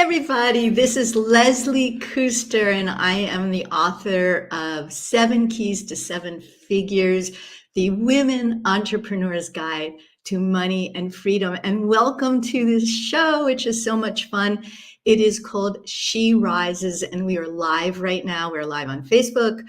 everybody. This is Leslie Kuster, and I am the author of Seven Keys to Seven Figures, the Women Entrepreneur's Guide to Money and Freedom. And welcome to this show, which is so much fun. It is called She Rises, and we are live right now. We're live on Facebook,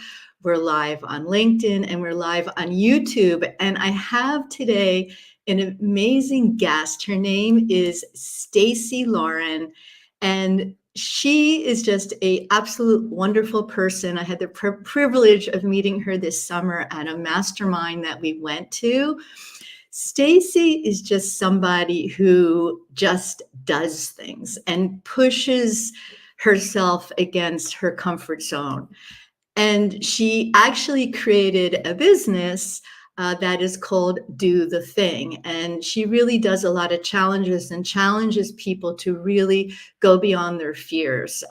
we're live on LinkedIn, and we're live on YouTube. And I have today an amazing guest. Her name is Stacey Lauren, and she is just a absolute wonderful person. I had the privilege of meeting her this summer at a mastermind that we went to. Stacey is just somebody who just does things and pushes herself against her comfort zone. And she actually created a business that is called Do the Thing. And she really does a lot of challenges and challenges people to really go beyond their fears.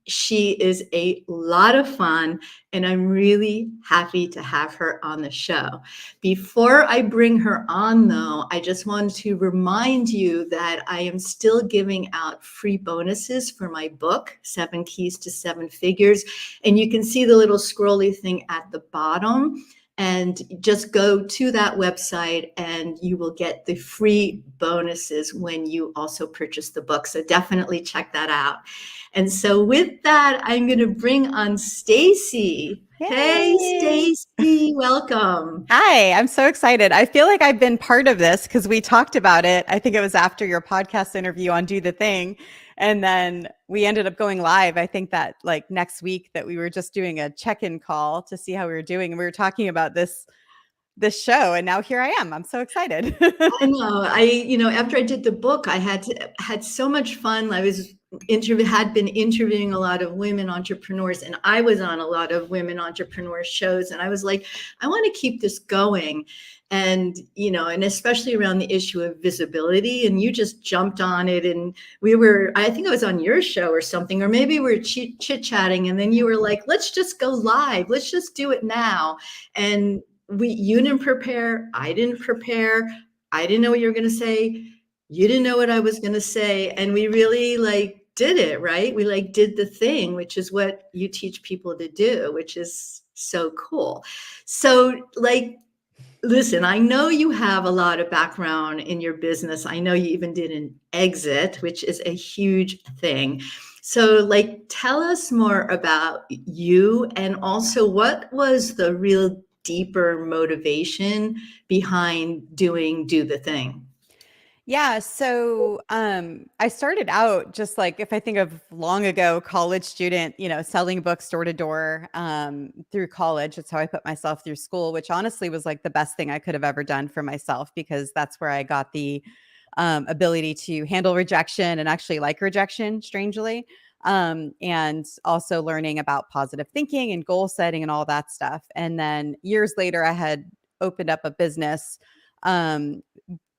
She is a lot of fun, and I'm really happy to have her on the show. Before I bring her on, though, I just want to remind you that I am still giving out free bonuses for my book, Seven Keys to Seven Figures. And you can see the little scrolly thing at the bottom. And just go to that website and you will get the free bonuses when you also purchase the book. So definitely check that out. And so with that, I'm going to bring on Stacey. Hey, Stacey, welcome. Hi, I'm so excited. I feel like I've been part of this because we talked about it. I think it was after your podcast interview on Do the Thing. And then we ended up going live. I think that like next week that we were just doing a check-in call to see how we were doing. And we were talking about this show. And now here I am. I'm so excited. I know. After I did the book, I had so much fun. I had been interviewing a lot of women entrepreneurs, and I was on a lot of women entrepreneur shows. And I was like, I want to keep this going. And, and especially around the issue of visibility. And you just jumped on it. And I think I was on your show or something, or maybe we were chit-chatting. And then you were like, let's just go live. Let's just do it now. And you didn't prepare. I didn't prepare. I didn't know what you were going to say. You didn't know what I was going to say. And we really did it, right? We did the thing, which is what you teach people to do, which is so cool. So listen, I know you have a lot of background in your business. I know you even did an exit, which is a huge thing. So tell us more about you, and also what was the real deeper motivation behind Do the Thing? Yeah. So I started out just if I think of long ago, college student, selling books door to door through college. That's how I put myself through school, which honestly was the best thing I could have ever done for myself, because that's where I got the ability to handle rejection and actually like rejection, strangely. And also learning about positive thinking and goal setting and all that stuff. And then years later, I had opened up a business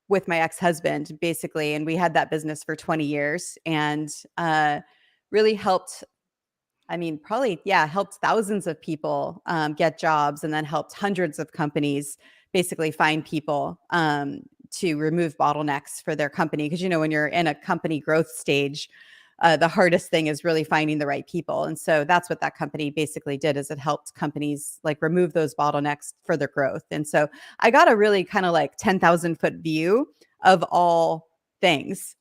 with my ex-husband, basically. And we had that business for 20 years and really helped, helped thousands of people get jobs, and then helped hundreds of companies basically find people to remove bottlenecks for their company. Because, when you're in a company growth stage, the hardest thing is really finding the right people. And so that's what that company basically did, is it helped companies remove those bottlenecks for their growth. And so I got a really kind of 10,000 foot view of all things,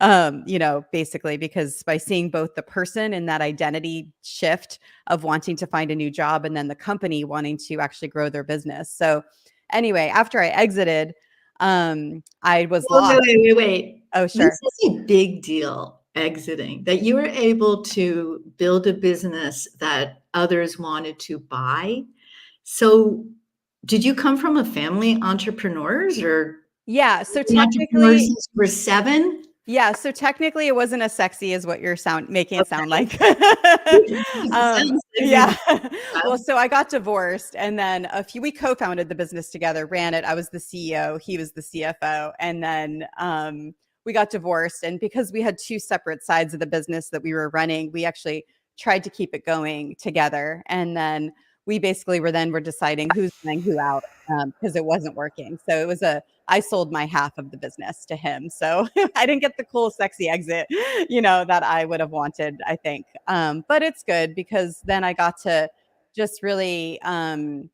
basically, because by seeing both the person and that identity shift of wanting to find a new job, and then the company wanting to actually grow their business. So anyway, after I exited, I was lost. Wait. Oh, sure. This is a big deal. Exiting, that you were able to build a business that others wanted to buy. So did you come from a family entrepreneurs, or? Yeah. So technically we're seven. Yeah. So technically it wasn't as sexy as what you're making it sound like. Yeah. Well, so I got divorced, and then we co-founded the business together, ran it. I was the CEO, he was the CFO. And then, we got divorced, and because we had two separate sides of the business that we were running, we actually tried to keep it going together. And then we basically were deciding who's buying who out, because it wasn't working. So it was I sold my half of the business to him. So I didn't get the cool, sexy exit, that I would have wanted, I think. But it's good because then I got to just really kind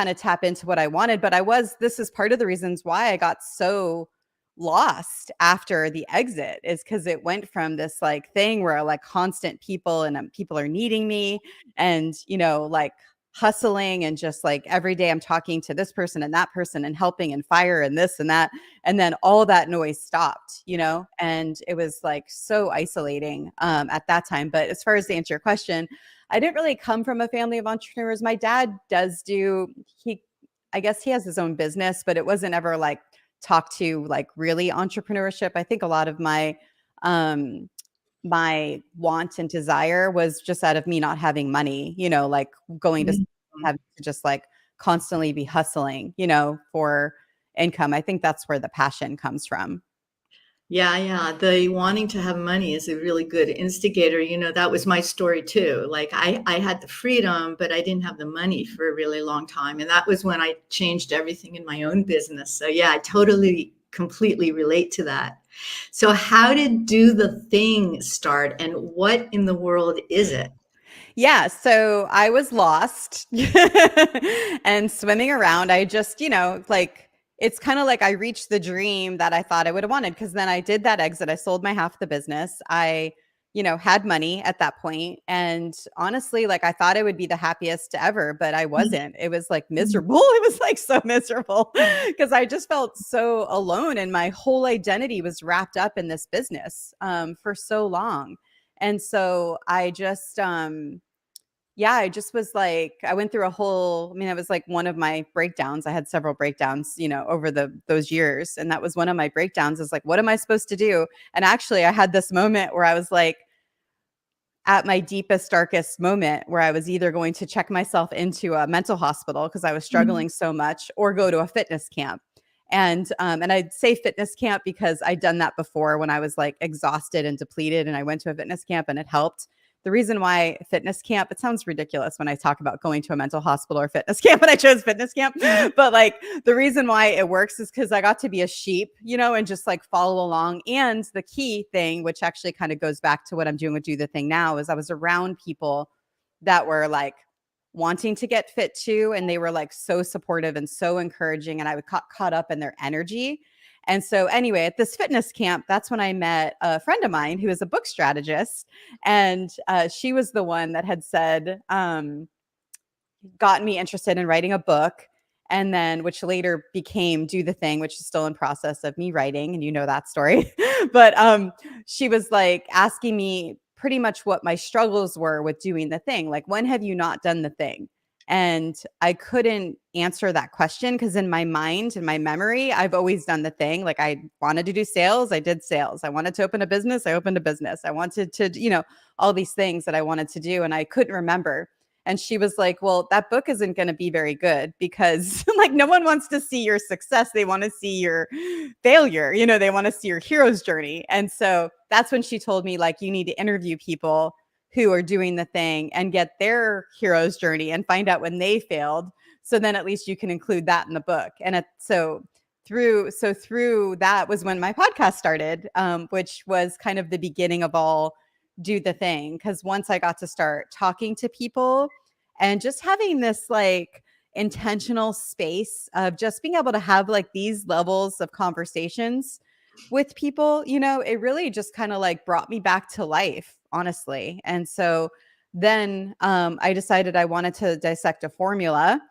of tap into what I wanted. But this is part of the reasons why I got so lost after the exit, is because it went from this like thing where like constant people and people are needing me, and like hustling, and just like every day I'm talking to this person and that person and helping and fire and this and that, and then all that noise stopped, and it was like so isolating at that time. But as far as to answer your question, I didn't really come from a family of entrepreneurs. My dad I guess he has his own business, but it wasn't ever like talk to like really entrepreneurship. I think a lot of um my want and desire was just out of me not having money, like going to Mhm. having to just like constantly be hustling, for income. I think that's where the passion comes from. Yeah, yeah. The wanting to have money is a really good instigator. That was my story too. Like I had the freedom, but I didn't have the money for a really long time. And that was when I changed everything in my own business. So yeah, I totally, completely relate to that. So how did Do the Thing start and what in the world is it? Yeah, so I was lost and swimming around. I just, like it's kind of like I reached the dream that I thought I would have wanted, because then I did that exit. I sold my half of the business. I, had money at that point, and honestly, like I thought I would be the happiest ever, but I wasn't. It was like miserable. It was like so miserable because I just felt so alone, and my whole identity was wrapped up in this business for so long. And so I just yeah, I just was like, I went through it was like one of my breakdowns. I had several breakdowns, over those years. And that was one of my breakdowns, is like, what am I supposed to do? And actually I had this moment where I was like, at my deepest, darkest moment, where I was either going to check myself into a mental hospital because I was Mhm. struggling so much, or go to a fitness camp. And I'd say fitness camp because I'd done that before when I was like exhausted and depleted, and I went to a fitness camp and it helped. The reason why fitness camp, it sounds ridiculous when I talk about going to a mental hospital or fitness camp, and I chose fitness camp, but like the reason why it works is because I got to be a sheep, and just like follow along. And the key thing, which actually kind of goes back to what I'm doing with Do the Thing now, is I was around people that were like wanting to get fit too, and they were like so supportive and so encouraging, and I would caught up in their energy. And so anyway, at this fitness camp, that's when I met a friend of mine who is a book strategist, and she was the one that had said, gotten me interested in writing a book, and then which later became Do the Thing, which is still in process of me writing, and that story. But she was like asking me pretty much what my struggles were with doing the thing. Like, when have you not done the thing? And I couldn't answer that question because in my mind, in my memory, I've always done the thing. Like, I wanted to do sales, I did sales. I wanted to open a business, I opened a business. I wanted to, all these things that I wanted to do, and I couldn't remember. And she was like, well, that book isn't going to be very good because like no one wants to see your success. They want to see your failure. They want to see your hero's journey. And so that's when she told me, like, you need to interview people who are doing the thing and get their hero's journey and find out when they failed. So then at least you can include that in the book. And through that was when my podcast started, which was kind of the beginning of all Do the Thing. Because once I got to start talking to people and just having this like intentional space of just being able to have like these levels of conversations with people, it really just kind of like brought me back to life, honestly. And so then I decided I wanted to dissect a formula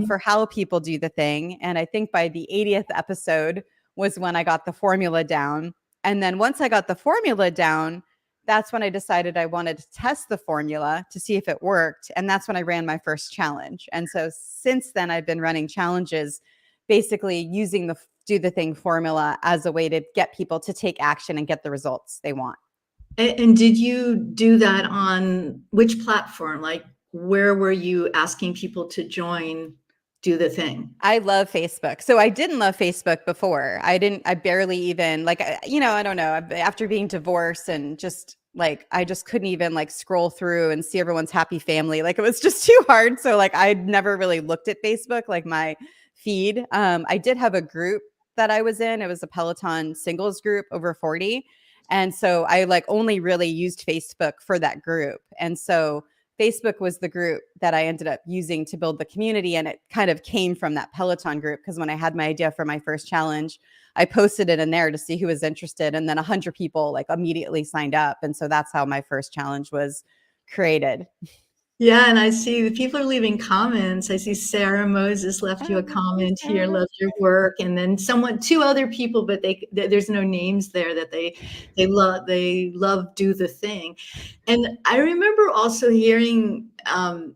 for how people do the thing. And I think by the 80th episode was when I got the formula down. And then once I got the formula down, that's when I decided I wanted to test the formula to see if it worked. And that's when I ran my first challenge. And so since then, I've been running challenges, basically using the Do the Thing formula as a way to get people to take action and get the results they want. And did you do that on which platform? Like, where were you asking people to join Do the Thing? I love Facebook. So I didn't love Facebook before. I barely even like, I don't know. After being divorced and just like I just couldn't even like scroll through and see everyone's happy family. Like it was just too hard. So like I'd never really looked at Facebook, like my feed. I did have a group that I was in. It was a Peloton singles group over 40. And so I like only really used Facebook for that group. And so Facebook was the group that I ended up using to build the community. And it kind of came from that Peloton group because when I had my idea for my first challenge, I posted it in there to see who was interested. And then 100 people like immediately signed up. And so that's how my first challenge was created. Yeah, and I see the people are leaving comments. I see Sarah Moses left you a Oh, comment here, Sarah. loved your work, and then two other people, but there's no names there that they love do the thing. And I remember also hearing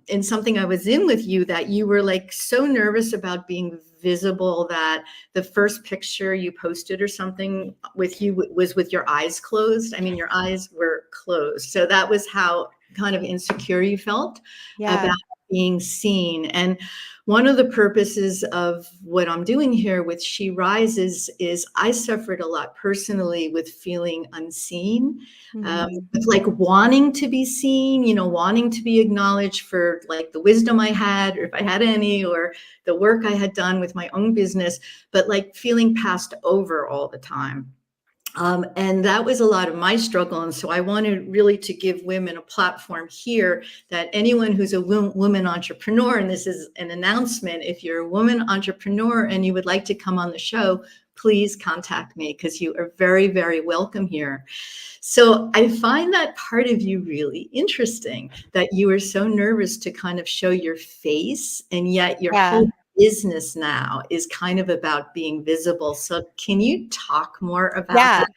in something I was in with you that you were like so nervous about being visible that the first picture you posted or something with you was with your eyes closed. I mean, your eyes were closed. So that was how kind of insecure you felt Yeah. about being seen. And one of the purposes of what I'm doing here with She Rises is I suffered a lot personally with feeling unseen, Mhm. with like wanting to be seen, wanting to be acknowledged for like the wisdom I had, or if I had any, or the work I had done with my own business, but like feeling passed over all the time. And that was a lot of my struggle. And so I wanted really to give women a platform here that anyone who's a woman entrepreneur, and this is an announcement, if you're a woman entrepreneur and you would like to come on the show, please contact me because you are very, very welcome here. So I find that part of you really interesting, that you are so nervous to kind of show your face, and yet your Yeah. whole business now is kind of about being visible. So can you talk more about Yeah. that?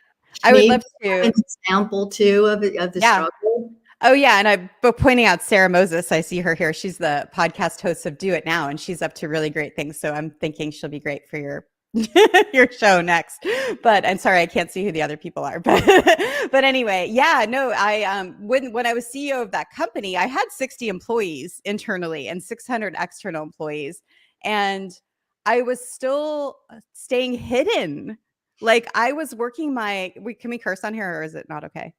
I would Maybe love an to. example too of the Yeah. struggle. Oh yeah, and I'm pointing out Sarah Moses. I see her here. She's the podcast host of Do It Now, and she's up to really great things. So I'm thinking she'll be great for your your show next. But I'm sorry, I can't see who the other people are. But anyway, yeah, no, I when I was CEO of that company, I had 60 employees internally and 600 external employees, and I was still staying hidden. Like I was working my. Can we curse on here, or is it not okay?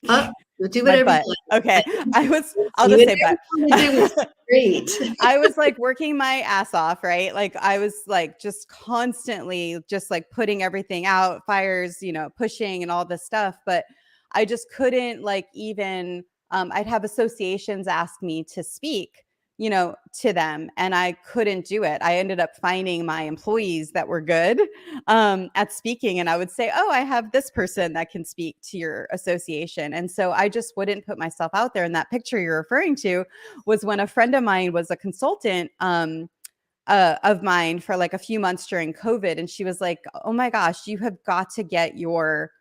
Oh, you'll do My whatever you butt. like. Okay. I'll just say Whatever butt. you want to do is great. I was like working my ass off, right? Like I was like just constantly just like putting everything out, fires, pushing and all this stuff. But I just couldn't like even, I'd have associations ask me to speak, to them, and I couldn't do it. I ended up finding my employees that were good at speaking, and I would say, oh, I have this person that can speak to your association. And so I just wouldn't put myself out there. And that picture you're referring to was when a friend of mine was a consultant of mine for like a few months during COVID. And she was like, oh my gosh, you have got to get your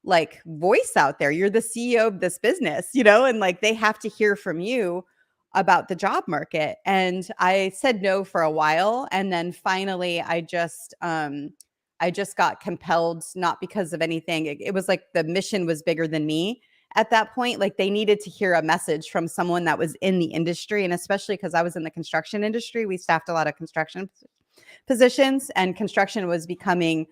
like voice out there. You're the CEO of this business, and like they have to hear from you about the job market. And I said no for a while. And then finally I just got compelled, not because of anything. It was like the mission was bigger than me at that point. Like they needed to hear a message from someone that was in the industry. And especially because I was in the construction industry, we staffed a lot of construction positions, and construction was becoming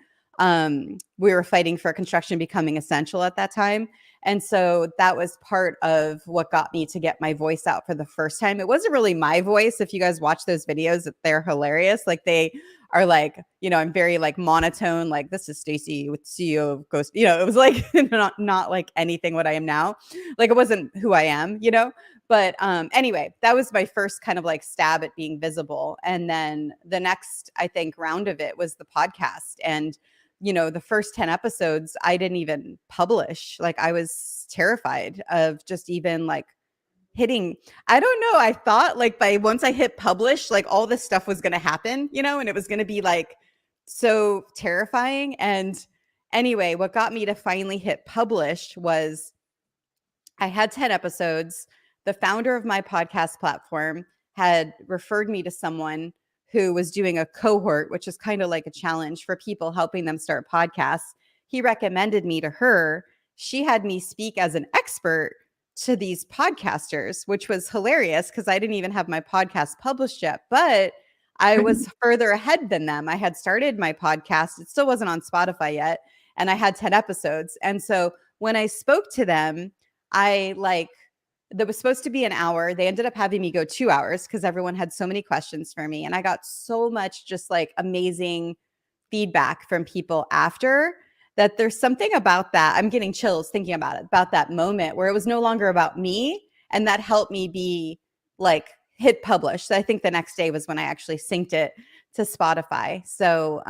we were fighting for construction becoming essential at that time. And so that was part of what got me to get my voice out for the first time. It wasn't really my voice. If you guys watch those videos, they're hilarious. Like they are like, I'm very like monotone, like this is Stacey with CEO of Ghost. It was like not like anything what I am now. Like it wasn't who I am, But anyway, that was my first kind of like stab at being visible. And then the next, I think, round of it was the podcast. And the first 10 episodes, I didn't even publish. Like I was terrified of just even like hitting. I don't know. I thought like by once I hit publish, like all this stuff was going to happen, and it was going to be like so terrifying. And anyway, what got me to finally hit publish was I had 10 episodes. The founder of my podcast platform had referred me to someone who was doing a cohort, which is kind of like a challenge for people, helping them start podcasts. He recommended me to her. She had me speak as an expert to these podcasters, which was hilarious because I didn't even have my podcast published yet, but I was further ahead than them. I had started my podcast. It still wasn't on Spotify yet. And I had 10 episodes. And so when I spoke to them, I like, that was supposed to be an hour. They ended up having me go 2 hours because everyone had so many questions for me. And I got so much just like amazing feedback from people after, that there's something about that. I'm getting chills thinking about it, about that moment where it was no longer about me. And that helped me be like hit publish. So I think the next day was when I actually synced it to Spotify. So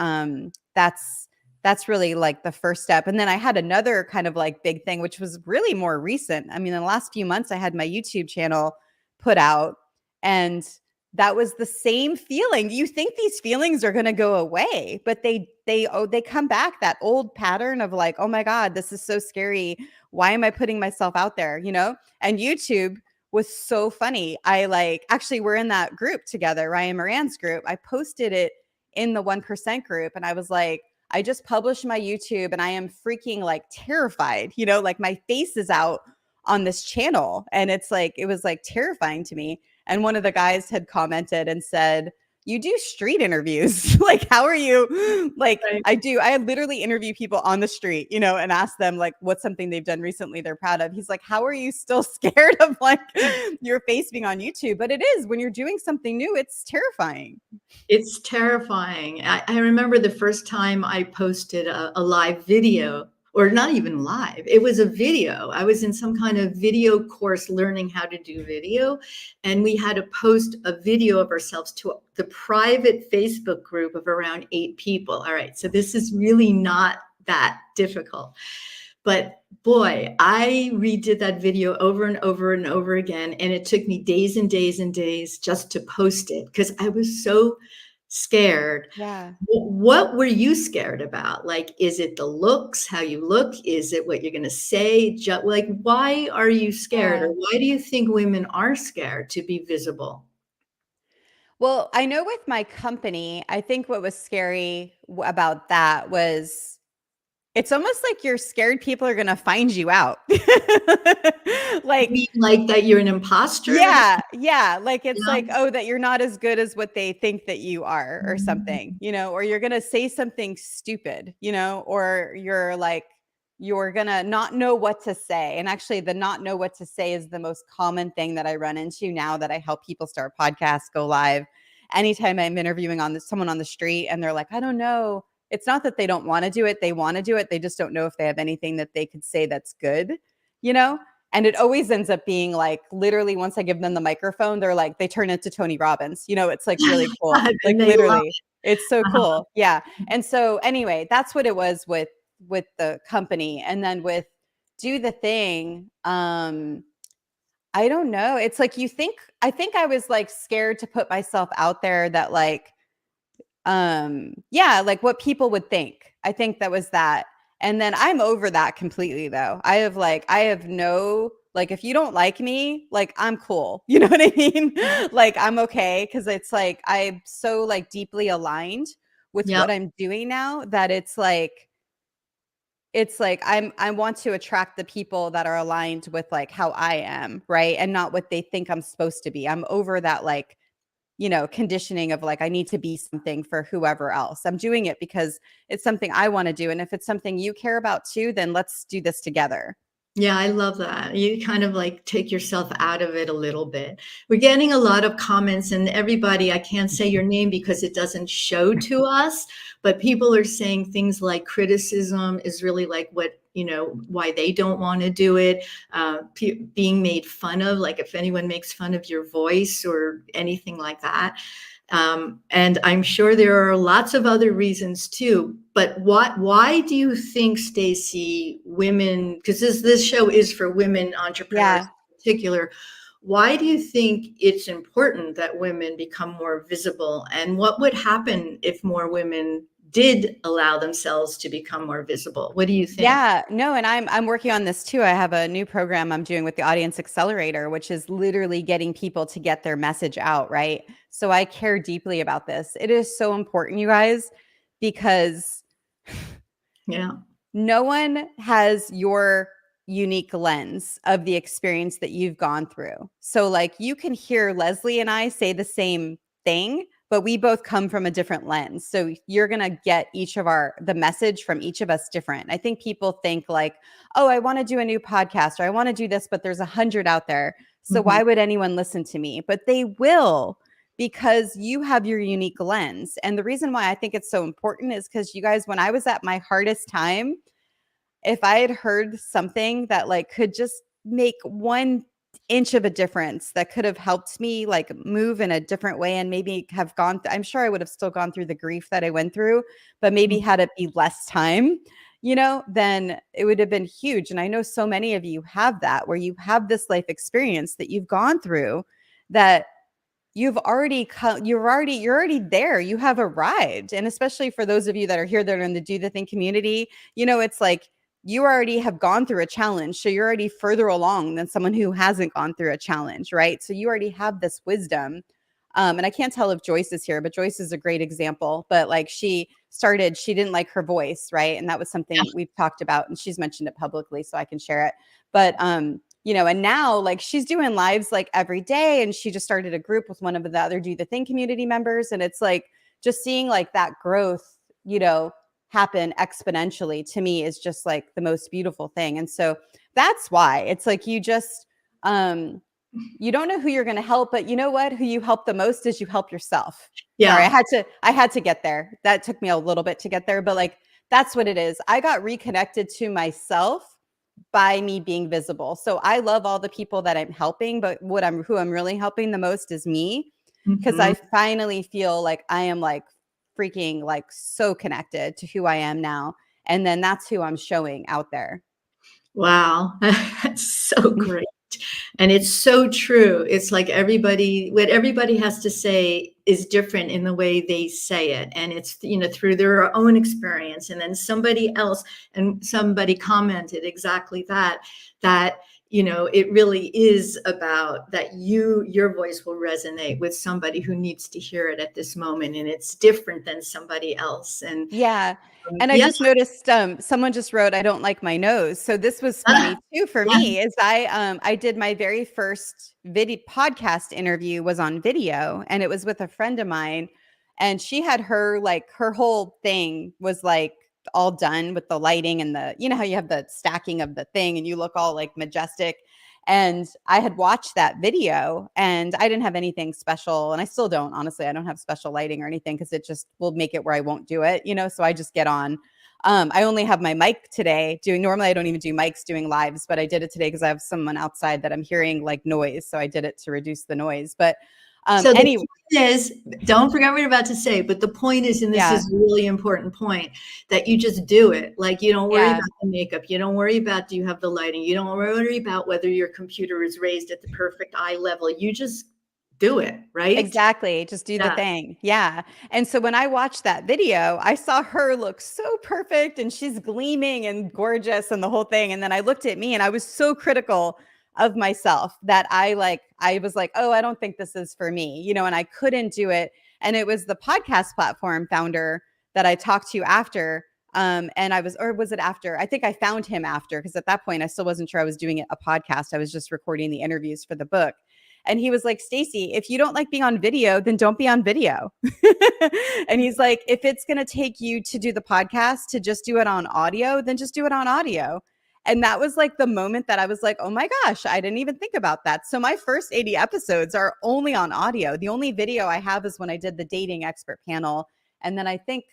that's really like the first step. And then I had another kind of like big thing, which was really more recent. I mean, in the last few months, I had my YouTube channel put out, and that was the same feeling. You think these feelings are going to go away, but they come back, that old pattern of like, oh my God, this is so scary. Why am I putting myself out there? And YouTube was so funny. I like, actually, we're in that group together, Ryan Moran's group. I posted it in the 1% group, and I was like, I just published my YouTube and I am freaking like terrified, like my face is out on this channel. And it's like, it was like terrifying to me. And one of the guys had commented and said, you do street interviews. Like, how are you? Like, Right. I literally interview people on the street, and ask them like what's something they've done recently they're proud of. He's like, how are you still scared of like your face being on YouTube? But it is, when you're doing something new, it's terrifying. It's terrifying. I remember the first time I posted a live video, or not even live, it was a video. I was in some kind of video course learning how to do video. And we had to post a video of ourselves to the private Facebook group of around 8 people. All right. So this is really not that difficult. But boy, I redid that video over and over and over again. And it took me days and days and days just to post it because I was so scared. Yeah. What were you scared about? Like, is it the looks, how you look? Is it what you're going to say? Like, why are you scared? Or Yeah. why do you think women are scared to be visible? Well, I know with my company, I think what was scary about that was, it's almost like you're scared people are going to find you out. You Like, mean like that you're an imposter? yeah. Like, it's Yeah. like, oh, that you're not as good as what they think that you are, or something, or you're going to say something stupid, or you're going to not know what to say. And actually, the not know what to say is the most common thing that I run into now that I help people start podcasts, go live. Anytime I'm interviewing someone on the street and they're like, I don't know. It's not that they don't want to do it. They want to do it. They just don't know if they have anything that they could say that's good, you know? And it always ends up being like, literally, once I give them the microphone, they're like, they turn into Tony Robbins. It's like really cool. Like, And they love literally, it's so uh-huh. cool. Yeah. And so anyway, that's what it was with the company. And then with Do the Thing, I don't know. It's like, I think I was like scared to put myself out there, that like, yeah, like what people would think. I think that was that. And then I'm over that completely, though. I have no, like, if you don't like me, like, I'm cool. You know what I mean? Like, I'm okay. Cause it's like, I'm so like deeply aligned with Yep. what I'm doing now, that I want to attract the people that are aligned with like how I am, right? And not what they think I'm supposed to be. I'm over that, like, conditioning of like, I need to be something for whoever else. I'm doing it because it's something I want to do. And if it's something you care about too, then let's do this together. Yeah, I love that. You kind of like take yourself out of it a little bit. We're getting a lot of comments, and everybody, I can't say your name because it doesn't show to us, but people are saying things like criticism is really like why they don't want to do it, being made fun of, like if anyone makes fun of your voice or anything like that. And I'm sure there are lots of other reasons too. But why do you think, Stacey, women, because this show is for women entrepreneurs Yeah. in particular, why do you think it's important that women become more visible? And what would happen if more women did allow themselves to become more visible? What do you think? Yeah, no, and I'm working on this too. I have a new program I'm doing with the Audience Accelerator, which is literally getting people to get their message out, right? So I care deeply about this. It is so important, you guys, because Yeah. no one has your unique lens of the experience that you've gone through. So like, you can hear Leslie and I say the same thing, but we both come from a different lens. So you're going to get the message from each of us different. I think people think like, oh, I want to do a new podcast or I want to do this, but there's 100 out there. So Mhm. why would anyone listen to me? But they will, because you have your unique lens. And the reason why I think it's so important is because you guys, when I was at my hardest time, if I had heard something that like could just make 1 inch of a difference that could have helped me like move in a different way and maybe have I'm sure I would have still gone through the grief that I went through, but maybe had it be less time, then it would have been huge. And I know so many of you have that, where you have this life experience that you've gone through that you're already there. You have arrived. And especially for those of you that are here that are in the Do the Thing community, it's like you already have gone through a challenge. So you're already further along than someone who hasn't gone through a challenge, right? So you already have this wisdom. And I can't tell if Joyce is here, but Joyce is a great example. But like she didn't like her voice, right? And that was something we've talked about, and she's mentioned it publicly, so I can share it. But and now like she's doing lives like every day, and she just started a group with one of the other Do the Thing community members. And it's like just seeing like that growth, happen exponentially to me is just like the most beautiful thing. And so that's why it's like you just you don't know who you're going to help, but you know what? Who you help the most is you help yourself. Yeah. Sorry, I had to get there. That took me a little bit to get there, but like that's what it is. I got reconnected to myself by me being visible. So I love all the people that I'm helping, but who I'm really helping the most is me, because I finally feel like I am like freaking like so connected to who I am now. And then that's who I'm showing out there. Wow. That's so great. And it's so true. It's like what everybody has to say is different in the way they say it. And it's, through their own experience. And then somebody commented exactly that, it really is about that your voice will resonate with somebody who needs to hear it at this moment. And it's different than somebody else. And yeah. And I just noticed someone just wrote, I don't like my nose. So this was funny too for me, is I did my very first video podcast interview was on video, and it was with a friend of mine, and she had her whole thing was like all done with the lighting and how you have the stacking of the thing and you look all like majestic. And I had watched that video and I didn't have anything special. And I still don't, honestly, I don't have special lighting or anything because it just will make it where I won't do it, so I just get on. I only have my mic today normally I don't even do mics doing lives, but I did it today because I have someone outside that I'm hearing like noise. So I did it to reduce the noise. But so anyway, the point is, don't forget what you're about to say, but the point is, and this is a really important point, that you just do it. Like you don't worry about the makeup. You don't worry about, do you have the lighting? You don't worry about whether your computer is raised at the perfect eye level. You just do it, right? Exactly. Just do the thing. Yeah. And so when I watched that video, I saw her look so perfect and she's gleaming and gorgeous and the whole thing. And then I looked at me and I was so critical of myself that I was like, oh, I don't think this is for me, and I couldn't do it. And it was the podcast platform founder that I talked to after. And was it after? I think I found him after, because at that point I still wasn't sure I was doing a podcast. I was just recording the interviews for the book. And he was like, Stacey, if you don't like being on video, then don't be on video. And he's like, if it's going to take you to do the podcast to just do it on audio, then just do it on audio. And that was like the moment that I was like, oh my gosh, I didn't even think about that. So my first 80 episodes are only on audio. The only video I have is when I did the dating expert panel. And then I think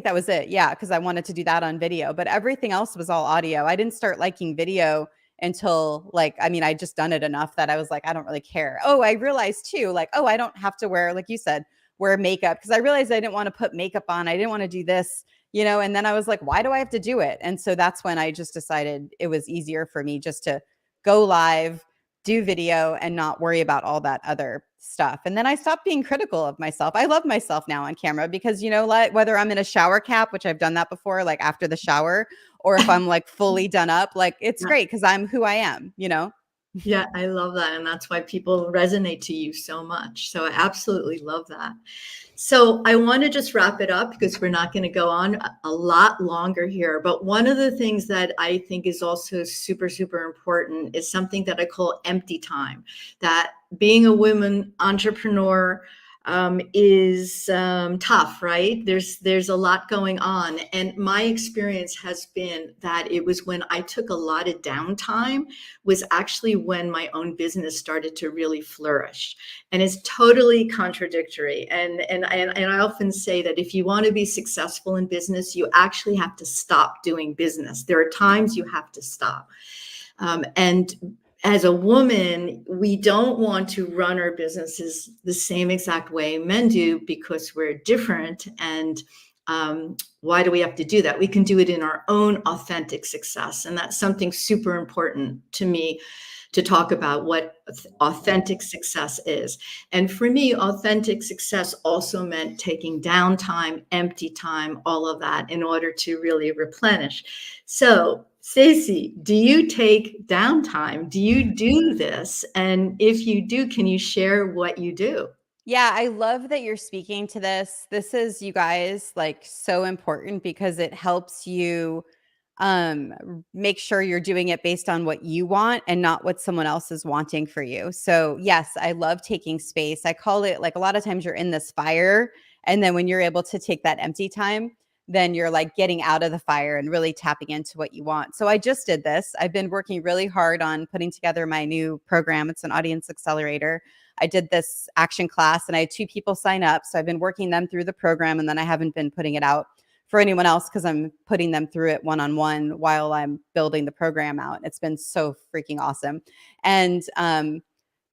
that was it. Yeah. Because I wanted to do that on video, but everything else was all audio. I didn't start liking video until I just done it enough that I was like, I don't really care. Oh, I realized too, I don't have to wear, like you said, wear makeup, because I realized I didn't want to put makeup on. I didn't want to do this, and then I was like, why do I have to do it? And so that's when I just decided it was easier for me just to go live, do video, and not worry about all that other stuff. And then I stopped being critical of myself. I love myself now on camera because, whether I'm in a shower cap, which I've done that before, like after the shower, or if I'm like fully done up, like it's great because I'm who I am, Yeah, I love that. And that's why people resonate to you so much. So I absolutely love that. So I want to just wrap it up because we're not going to go on a lot longer here. But one of the things that I think is also super, super important is something that I call empty time. That being a woman entrepreneur, is tough, right? There's a lot going on, and my experience has been that it was when I took a lot of downtime was actually when my own business started to really flourish, and it's totally contradictory. And I often say that if you want to be successful in business, you actually have to stop doing business. There are times you have to stop. And as a woman, we don't want to run our businesses the same exact way men do because we're different. And why do we have to do that? We can do it in our own authentic success. And that's something super important to me to talk about what authentic success is. And for me, authentic success also meant taking downtime, empty time, all of that in order to really replenish. So, Stacey, do you take downtime? Do you do this? And if you do, can you share what you do? Yeah, I love that you're speaking to this. This is, you guys, like so important because it helps you make sure you're doing it based on what you want and not what someone else is wanting for you. So, yes, I love taking space. I call it like a lot of times you're in this fire, and then when you're able to take that empty time, then you're like getting out of the fire and really tapping into what you want. So, I just did this. I've been working really hard on putting together my new program. It's an audience accelerator. I did this action class and I had 2 people sign up. So I've been working them through the program, and then I haven't been putting it out for anyone else because I'm putting them through it one-on-one while I'm building the program out. It's been so freaking awesome. And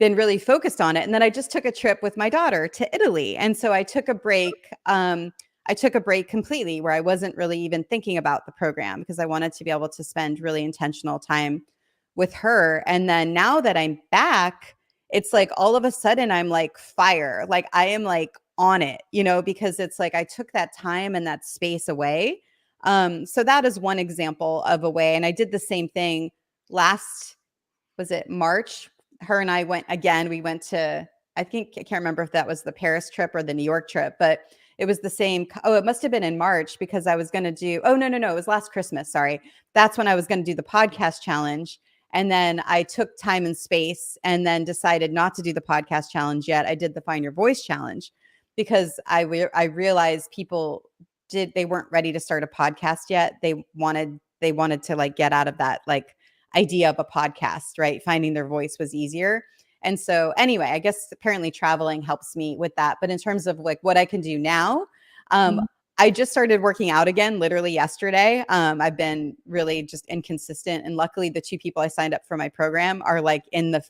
been really focused on it. And then I just took a trip with my daughter to Italy. And so I took a break. I took a break completely where I wasn't really even thinking about the program because I wanted to be able to spend really intentional time with her. And then now that I'm back, it's like all of a sudden I'm like fire. Like I am like on it, because it's like I took that time and that space away. So that is one example of a way. And I did the same thing last, was it March? Her and I went again. We went to, I can't remember if that was the Paris trip or the New York trip, but it was the same. Oh, it must have been in March because I was going to do, oh, no. It was last Christmas. Sorry. That's when I was going to do the podcast challenge. And then I took time and space and then decided not to do the podcast challenge yet. I did the Find Your Voice challenge because I realized they weren't ready to start a podcast yet. They wanted to like get out of that like idea of a podcast, right? Finding their voice was easier. And so anyway, I guess apparently traveling helps me with that. But in terms of like what I can do now, I just started working out again, literally yesterday. I've been really just inconsistent. And luckily the 2 people I signed up for my program are like in the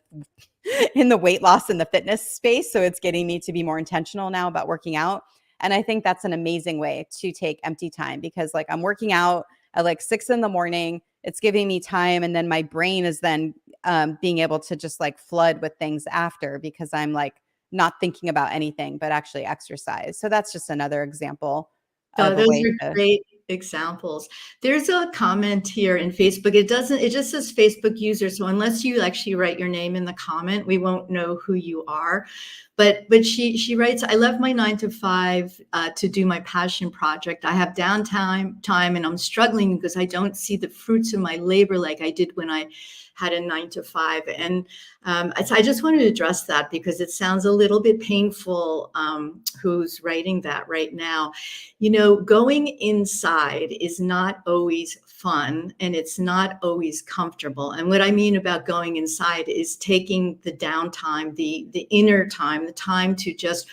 weight loss and the fitness space. So it's getting me to be more intentional now about working out. And I think that's an amazing way to take empty time because like I'm working out at like 6 a.m. It's giving me time. And then my brain is then being able to just like flood with things after because I'm like not thinking about anything, but actually exercise. So that's just another example Oh, of a those way are to. great examples. There's a comment here in Facebook. It just says Facebook user. So unless you actually write your name in the comment, we won't know who you are. But she writes, I left my 9 to 5 to do my passion project. I have downtime and I'm struggling because I don't see the fruits of my labor like I did when I had a 9 to 5. And I just wanted to address that because it sounds a little bit painful who's writing that right now. Going inside is not always fun and it's not always comfortable. And what I mean about going inside is taking the downtime, the inner time, the time to just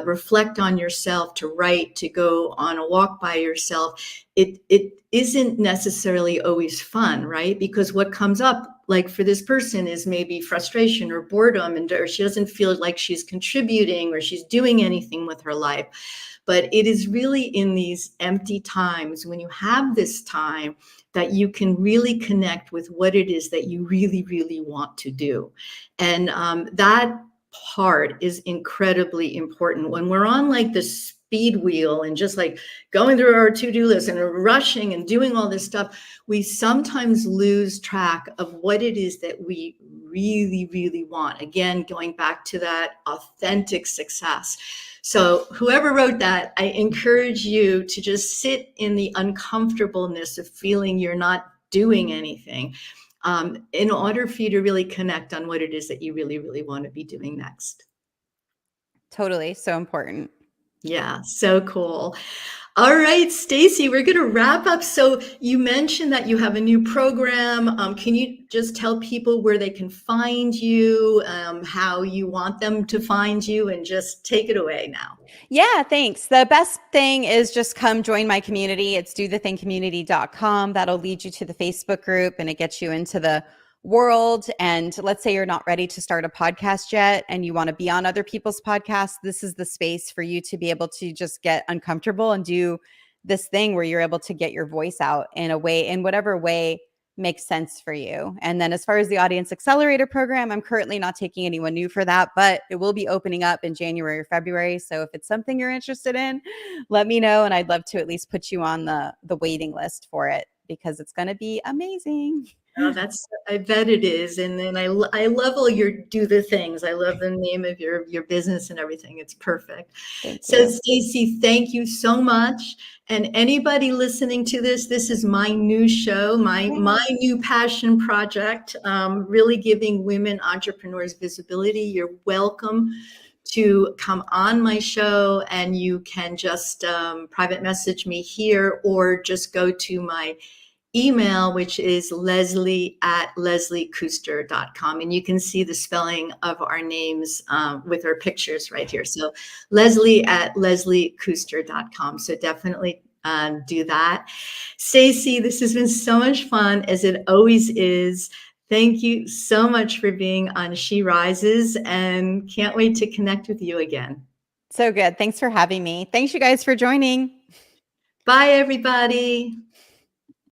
reflect on yourself, to write, to go on a walk by yourself. It isn't necessarily always fun, right? Because what comes up, like for this person, is maybe frustration or boredom, or she doesn't feel like she's contributing or she's doing anything with her life. But it is really in these empty times when you have this time that you can really connect with what it is that you really, really want to do. And that part is incredibly important. When we're on like the speed wheel and just like going through our to-do list and rushing and doing all this stuff, we sometimes lose track of what it is that we really, really want. Again, going back to that authentic success. So whoever wrote that, I encourage you to just sit in the uncomfortableness of feeling you're not doing anything in order for you to really connect on what it is that you really, really want to be doing next. Totally. So important. Yeah, so cool. All right, Stacey, we're going to wrap up. So you mentioned that you have a new program. Can you just tell people where they can find you, how you want them to find you, and just take it away now? Yeah, thanks. The best thing is just come join my community. It's dothethingcommunity.com. That'll lead you to the Facebook group and it gets you into the world. And let's say you're not ready to start a podcast yet and you want to be on other people's podcasts. This is the space for you to be able to just get uncomfortable and do this thing where you're able to get your voice out in a way, in whatever way makes sense for you. And then as far as the Audience Accelerator program, I'm currently not taking anyone new for that, but it will be opening up in January or February. So if it's something you're interested in, let me know. And I'd love to at least put you on the waiting list for it because it's going to be amazing. Oh, I bet it is. And then I love all your do the things. I love the name of your business and everything. It's perfect. Thank So you. Stacey, thank you so much. And anybody listening to this is my new show, my Yay. new passion project, really giving women entrepreneurs visibility. You're welcome to come on my show and you can just private message me here or just go to my email, which is leslie@lesliekuster.com. And you can see the spelling of our names with our pictures right here. So leslie@lesliekuster.com. So definitely do that. Stacey, this has been so much fun, as it always is. Thank you so much for being on She Rises, and can't wait to connect with you again. So good. Thanks for having me. Thanks, you guys, for joining. Bye, everybody.